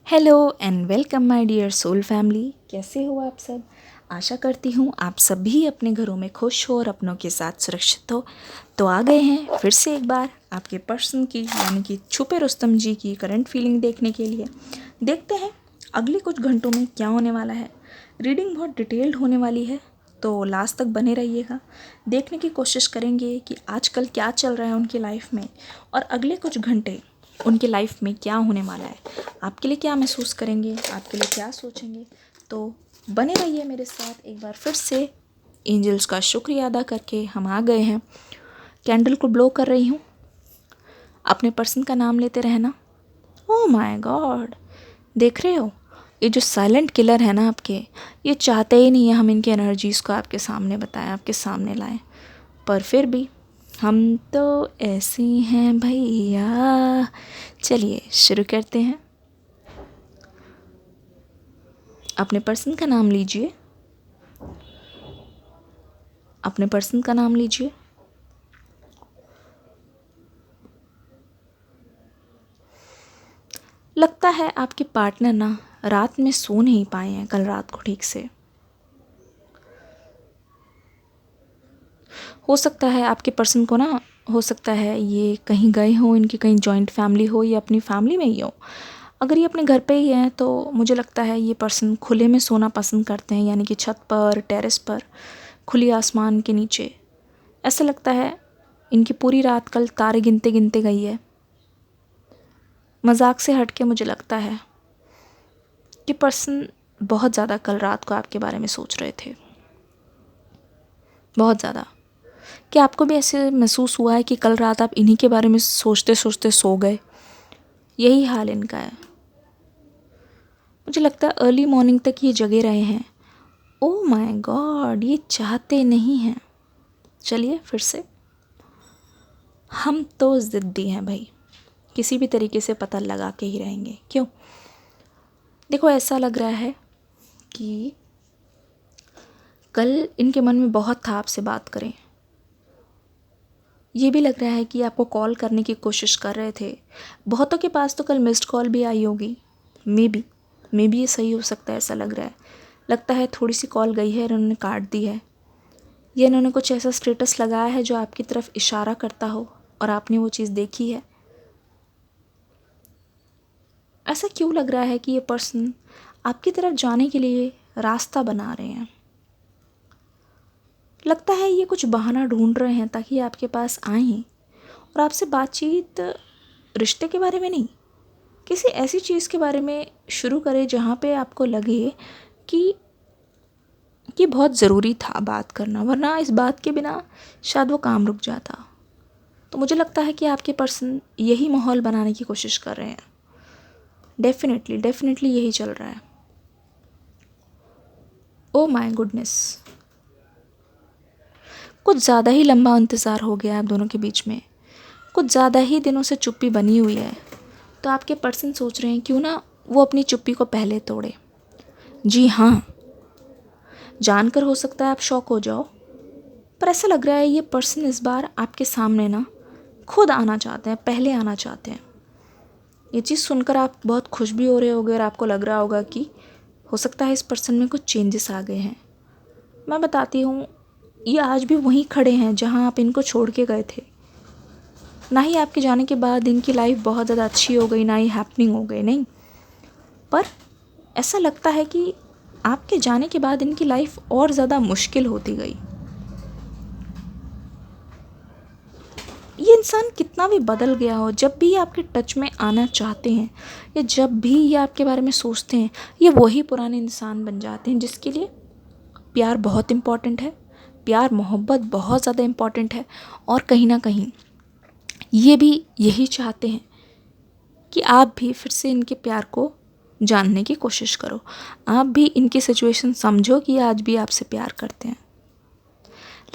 Hello and welcome my dear soul family. कैसे हो आप सब? आशा करती हूँ आप सभी अपने घरों में खुश हो और अपनों के साथ सुरक्षित हो। तो आ गए हैं फिर से एक बार आपके पर्सन की यानी कि छुपे रुस्तम जी की करंट फीलिंग देखने के लिए। देखते हैं अगले कुछ घंटों में क्या होने वाला है। रीडिंग बहुत डिटेल्ड होने वाली है, तो लास्ट तक बने रहिएगा। देखने की कोशिश करेंगे कि आजकल क्या चल रहा है उनकी लाइफ में और अगले कुछ घंटे उनकी लाइफ में क्या होने वाला है, आपके लिए क्या महसूस करेंगे, आपके लिए क्या सोचेंगे। तो बने रहिए मेरे साथ। एक बार फिर से एंजल्स का शुक्रिया अदा करके हम आ गए हैं। कैंडल को ब्लो कर रही हूँ। अपने पर्सन का नाम लेते रहना। ओह माय गॉड, देख रहे हो ये जो साइलेंट किलर है ना आपके, ये चाहते ही नहीं है हम इनकी एनर्जीज़ को आपके सामने बताएं, आपके सामने लाएं, पर फिर भी हम तो ऐसे ही हैं भैया। चलिए शुरू करते हैं। अपने पर्सन का नाम लीजिए। अपने पर्सन का नाम लीजिए। लगता है आपके पार्टनर ना रात में सो नहीं पाए हैं कल रात को ठीक से। हो सकता है आपके पर्सन को ना, हो सकता है ये कहीं गए हों, इनकी कहीं जॉइंट फैमिली हो या अपनी फैमिली में ही हो। अगर ये अपने घर पे ही हैं तो मुझे लगता है ये पर्सन खुले में सोना पसंद करते हैं, यानी कि छत पर, टेरेस पर, खुली आसमान के नीचे। ऐसा लगता है इनकी पूरी रात कल तारे गिनते गिनते गई है। मजाक से हट के मुझे लगता है कि पर्सन बहुत ज़्यादा कल रात को आपके बारे में सोच रहे थे, बहुत ज़्यादा। क्या आपको भी ऐसे महसूस हुआ है कि कल रात आप इन्हीं के बारे में सोचते सोचते सो गए? यही हाल इनका है। मुझे लगता है अर्ली मॉर्निंग तक ये जगे रहे हैं। ओह माय गॉड, ये चाहते नहीं हैं। चलिए फिर से, हम तो ज़िद्दी हैं भाई, किसी भी तरीके से पता लगा के ही रहेंगे। क्यों? देखो ऐसा लग रहा है कि कल इनके मन में बहुत था आपसे बात करें। ये भी लग रहा है कि आपको कॉल करने की कोशिश कर रहे थे। बहुतों के पास तो कल मिस्ड कॉल भी आई होगी। मे बी ये सही हो सकता है, ऐसा लग रहा है। लगता है थोड़ी सी कॉल गई है और उन्होंने काट दी है, या इन्होंने कुछ ऐसा स्टेटस लगाया है जो आपकी तरफ इशारा करता हो और आपने वो चीज़ देखी है। ऐसा क्यों लग रहा है कि ये पर्सन आपकी तरफ जाने के लिए रास्ता बना रहे हैं? लगता है ये कुछ बहाना ढूंढ रहे हैं ताकि आपके पास आएं और आपसे बातचीत रिश्ते के बारे में नहीं, किसी ऐसी चीज़ के बारे में शुरू करें जहाँ पे आपको लगे कि बहुत ज़रूरी था बात करना, वरना इस बात के बिना शायद वो काम रुक जाता। तो मुझे लगता है कि आपके पर्सन यही माहौल बनाने की कोशिश कर रहे हैं। डेफिनेटली यही चल रहा है। ओ माय गुडनेस, कुछ ज़्यादा ही लंबा इंतज़ार हो गया आप दोनों के बीच में। कुछ ज़्यादा ही दिनों से चुप्पी बनी हुई है। तो आपके पर्सन सोच रहे हैं क्यों ना वो अपनी चुप्पी को पहले तोड़े। जी हाँ, जानकर हो सकता है आप शॉक हो जाओ, पर ऐसा लग रहा है ये पर्सन इस बार आपके सामने ना खुद आना चाहते हैं, पहले आना चाहते हैं। ये चीज़ सुनकर आप बहुत खुश भी हो रहे होगे और आपको लग रहा होगा कि हो सकता है इस पर्सन में कुछ चेंजेस आ गए हैं। मैं बताती हूँ, ये आज भी वहीं खड़े हैं जहाँ आप इनको छोड़ के गए थे। ना ही आपके जाने के बाद इनकी लाइफ बहुत ज़्यादा अच्छी हो गई, ना ही हैपनिंग हो गई, नहीं, पर ऐसा लगता है कि आपके जाने के बाद इनकी लाइफ और ज़्यादा मुश्किल होती गई। ये इंसान कितना भी बदल गया हो, जब भी ये आपके टच में आना चाहते हैं या जब भी ये आपके बारे में सोचते हैं, ये वही पुराने इंसान बन जाते हैं जिसके लिए प्यार बहुत इम्पॉर्टेंट है, प्यार मोहब्बत बहुत ज़्यादा इम्पॉर्टेंट है। और कहीं ना कहीं ये भी यही चाहते हैं कि आप भी फिर से इनके प्यार को जानने की कोशिश करो, आप भी इनकी सिचुएशन समझो कि आज भी आपसे प्यार करते हैं।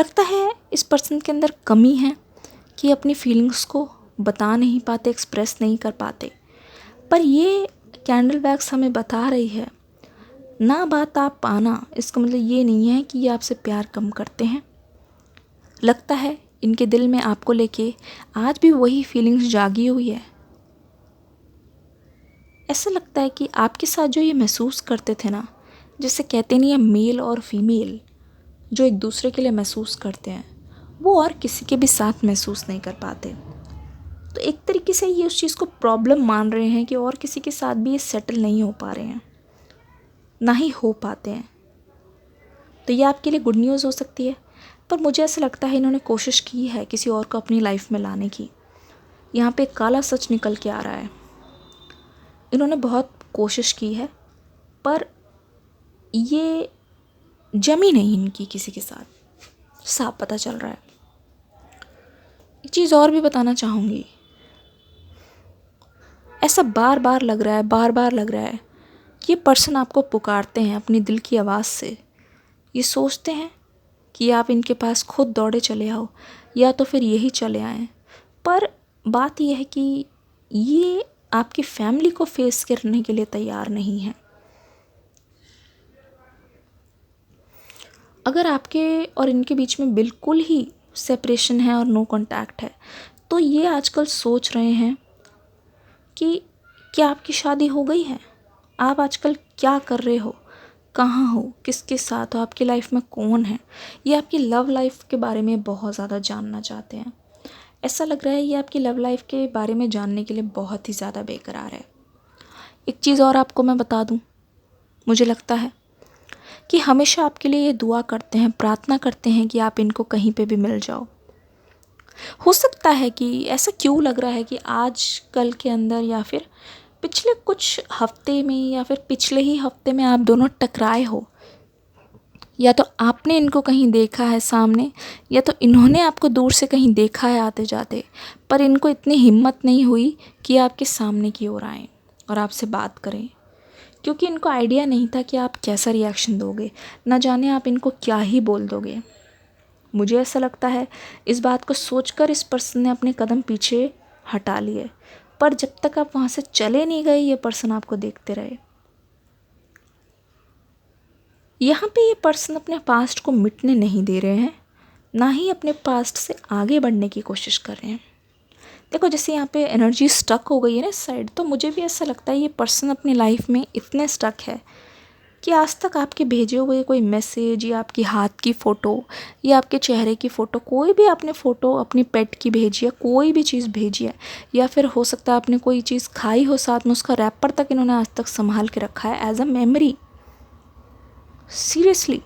लगता है इस पर्सन के अंदर कमी है कि अपनी फीलिंग्स को बता नहीं पाते, एक्सप्रेस नहीं कर पाते। पर ये कैंडल वैक्स हमें बता रही है ना, बात आप पाना इसका मतलब ये नहीं है कि ये आपसे प्यार कम करते हैं। लगता है इनके दिल में आपको लेके आज भी वही फीलिंग्स जागी हुई है। ऐसा लगता है कि आपके साथ जो ये महसूस करते थे ना, जैसे कहते नहीं है मेल और फीमेल जो एक दूसरे के लिए महसूस करते हैं, वो और किसी के भी साथ महसूस नहीं कर पाते। तो एक तरीके से ये उस चीज़ को प्रॉब्लम मान रहे हैं कि और किसी के साथ भी ये सेटल नहीं हो पा रहे हैं, ना ही हो पाते हैं। तो ये आपके लिए गुड न्यूज़ हो सकती है, पर मुझे ऐसा लगता है इन्होंने कोशिश की है किसी और को अपनी लाइफ में लाने की। यहाँ पे एक काला सच निकल के आ रहा है। इन्होंने बहुत कोशिश की है, पर ये जमी नहीं इनकी किसी के साथ, साफ पता चल रहा है। एक चीज़ और भी बताना चाहूँगी, ऐसा बार बार लग रहा है कि ये पर्सन आपको पुकारते हैं अपनी दिल की आवाज़ से। ये सोचते हैं कि आप इनके पास खुद दौड़े चले आओ या तो फिर यही चले आएँ, पर बात यह है कि ये आपकी फैमिली को फेस करने के लिए तैयार नहीं है। अगर आपके और इनके बीच में बिल्कुल ही सेपरेशन है और नो कांटेक्ट है, तो ये आजकल सोच रहे हैं कि क्या आपकी शादी हो गई है, आप आजकल क्या कर रहे हो, कहाँ हो, किसके साथ हो, आपकी लाइफ में कौन है। ये आपकी लव लाइफ के बारे में बहुत ज़्यादा जानना चाहते हैं। ऐसा लग रहा है ये आपकी लव लाइफ के बारे में जानने के लिए बहुत ही ज़्यादा बेकरार है। एक चीज़ और आपको मैं बता दूँ, मुझे लगता है कि हमेशा आपके लिए ये दुआ करते हैं, प्रार्थना करते हैं कि आप इनको कहीं पे भी मिल जाओ। हो सकता है कि ऐसा क्यों लग रहा है कि आज कल के अंदर या फिर पिछले कुछ हफ्ते में या फिर पिछले ही हफ्ते में आप दोनों टकराए हो, या तो आपने इनको कहीं देखा है सामने, या तो इन्होंने आपको दूर से कहीं देखा है आते जाते, पर इनको इतनी हिम्मत नहीं हुई कि आपके सामने की ओर आएँ और आपसे बात करें, क्योंकि इनको आइडिया नहीं था कि आप कैसा रिएक्शन दोगे, ना जाने आप इनको क्या ही बोल दोगे। मुझे ऐसा लगता है इस बात को सोचकर इस पर्सन ने अपने कदम पीछे हटा लिए, पर जब तक आप वहाँ से चले नहीं गए ये पर्सन आपको देखते रहे। यहाँ पे ये पर्सन अपने पास्ट को मिटने नहीं दे रहे हैं, ना ही अपने पास्ट से आगे बढ़ने की कोशिश कर रहे हैं। देखो जैसे यहाँ पे एनर्जी स्टक हो गई है ना इस साइड, तो मुझे भी ऐसा लगता है ये पर्सन अपनी लाइफ में इतने स्टक है कि आज तक आपके भेजे हुए कोई मैसेज या आपकी हाथ की फ़ोटो या आपके चेहरे की फ़ोटो, कोई भी आपने फ़ोटो अपनी पेट की भेजी है, कोई भी चीज़ भेजी है, या फिर हो सकता है आपने कोई चीज़ खाई हो साथ में, उसका रैपर तक इन्होंने आज तक संभाल के रखा है एज अ मेमोरी। सीरियसली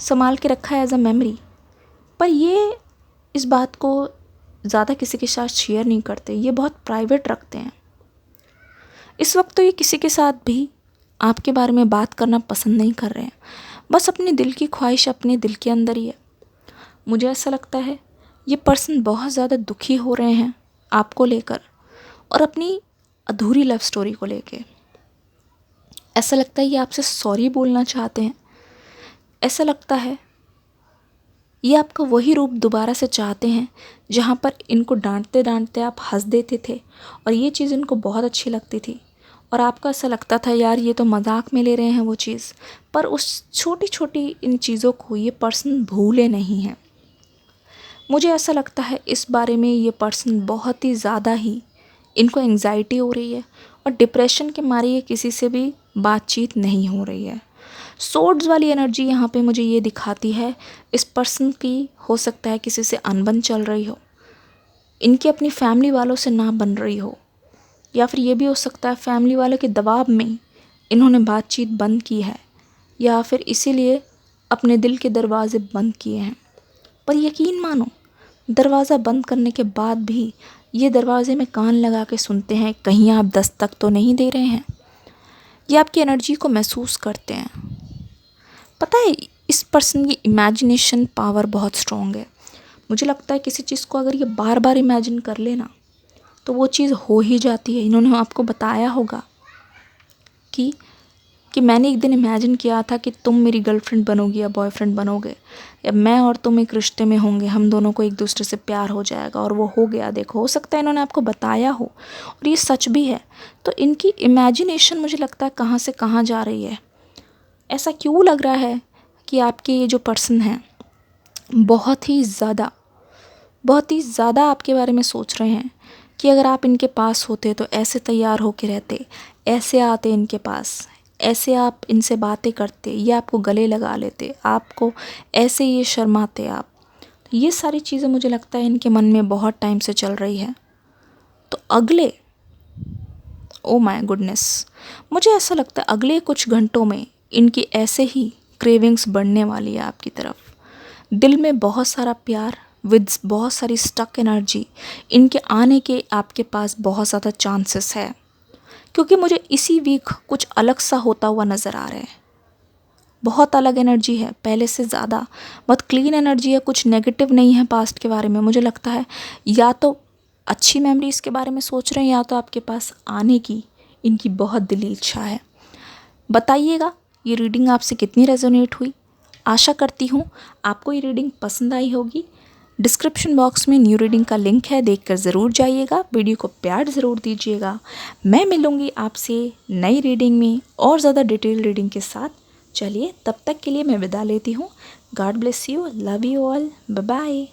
संभाल के रखा है एज अ मेमोरी। पर ये इस बात को ज़्यादा किसी के साथ शेयर नहीं करते, ये बहुत प्राइवेट रखते हैं। इस वक्त तो ये किसी के साथ भी आपके बारे में बात करना पसंद नहीं कर रहे हैं, बस अपनी दिल की ख्वाहिश अपने दिल के अंदर ही है। मुझे ऐसा लगता है ये पर्सन बहुत ज़्यादा दुखी हो रहे हैं आपको लेकर और अपनी अधूरी लव स्टोरी को लेकर। ऐसा लगता है ये आपसे सॉरी बोलना चाहते हैं। ऐसा लगता है ये आपका वही रूप दोबारा से चाहते हैं जहाँ पर इनको डांटते डांटते आप हंस देते थे और ये चीज़ इनको बहुत अच्छी लगती थी और आपको ऐसा लगता था यार ये तो मजाक में ले रहे हैं वो चीज़। पर उस छोटी छोटी इन चीज़ों को ये पर्सन भूले नहीं हैं। मुझे ऐसा लगता है इस बारे में ये पर्सन बहुत ही ज़्यादा ही इनको एंग्जाइटी हो रही है और डिप्रेशन के मारे ये किसी से भी बातचीत नहीं हो रही है। सोर्ड्स वाली एनर्जी यहाँ पे मुझे ये दिखाती है इस पर्सन की हो सकता है किसी से अनबन चल रही हो, इनकी अपनी फैमिली वालों से ना बन रही हो, या फिर ये भी हो सकता है फैमिली वालों के दबाव में इन्होंने बातचीत बंद की है, या फिर इसीलिए अपने दिल के दरवाज़े बंद किए हैं। पर यकीन मानो दरवाज़ा बंद करने के बाद भी ये दरवाजे में कान लगा के सुनते हैं कहीं आप दस्तक तो नहीं दे रहे हैं। ये आपकी एनर्जी को महसूस करते हैं। पता है इस पर्सन की इमेजिनेशन पावर बहुत स्ट्रॉन्ग है। मुझे लगता है किसी चीज़ को अगर ये बार बार इमेजिन कर लेना तो वो चीज़ हो ही जाती है। इन्होंने आपको बताया होगा कि मैंने एक दिन इमेजिन किया था कि तुम मेरी गर्लफ्रेंड बनोगी या बॉयफ्रेंड बनोगे, या मैं और तुम एक रिश्ते में होंगे, हम दोनों को एक दूसरे से प्यार हो जाएगा, और वो हो गया। देखो हो सकता है इन्होंने आपको बताया हो और ये सच भी है। तो इनकी इमेजिनेशन मुझे लगता है कहाँ से कहाँ जा रही है। ऐसा क्यों लग रहा है कि आपके ये जो पर्सन हैं बहुत ही ज़्यादा आपके बारे में सोच रहे हैं कि अगर आप इनके पास होते तो ऐसे तैयार होके रहते, ऐसे आते इनके पास, ऐसे आप इनसे बातें करते, ये आपको गले लगा लेते, आपको ऐसे ये शर्माते आप। ये सारी चीज़ें मुझे लगता है इनके मन में बहुत टाइम से चल रही है। तो अगले, ओ माय गुडनेस, मुझे ऐसा लगता है अगले कुछ घंटों में इनकी ऐसे ही क्रेविंग्स बढ़ने वाली है आपकी तरफ। दिल में बहुत सारा प्यार विद बहुत सारी स्टक एनर्जी इनके आने के आपके पास बहुत ज़्यादा चांसेस है, क्योंकि मुझे इसी वीक कुछ अलग सा होता हुआ नज़र आ रहा है। बहुत अलग एनर्जी है पहले से ज़्यादा, बहुत क्लीन एनर्जी है, कुछ नेगेटिव नहीं है पास्ट के बारे में। मुझे लगता है या तो अच्छी मेमोरीज़ के बारे में सोच रहे हैं या तो आपके पास आने की इनकी बहुत दिली इच्छा है। बताइएगा ये रीडिंग आपसे कितनी रेजोनेट हुई। आशा करती हूँ आपको ये रीडिंग पसंद आई होगी। डिस्क्रिप्शन बॉक्स में न्यू रीडिंग का लिंक है, देखकर ज़रूर जाइएगा। वीडियो को प्यार ज़रूर दीजिएगा। मैं मिलूँगी आपसे नई रीडिंग में और ज़्यादा डिटेल रीडिंग के साथ। चलिए तब तक के लिए मैं विदा लेती हूँ। God bless you, love you all, bye bye.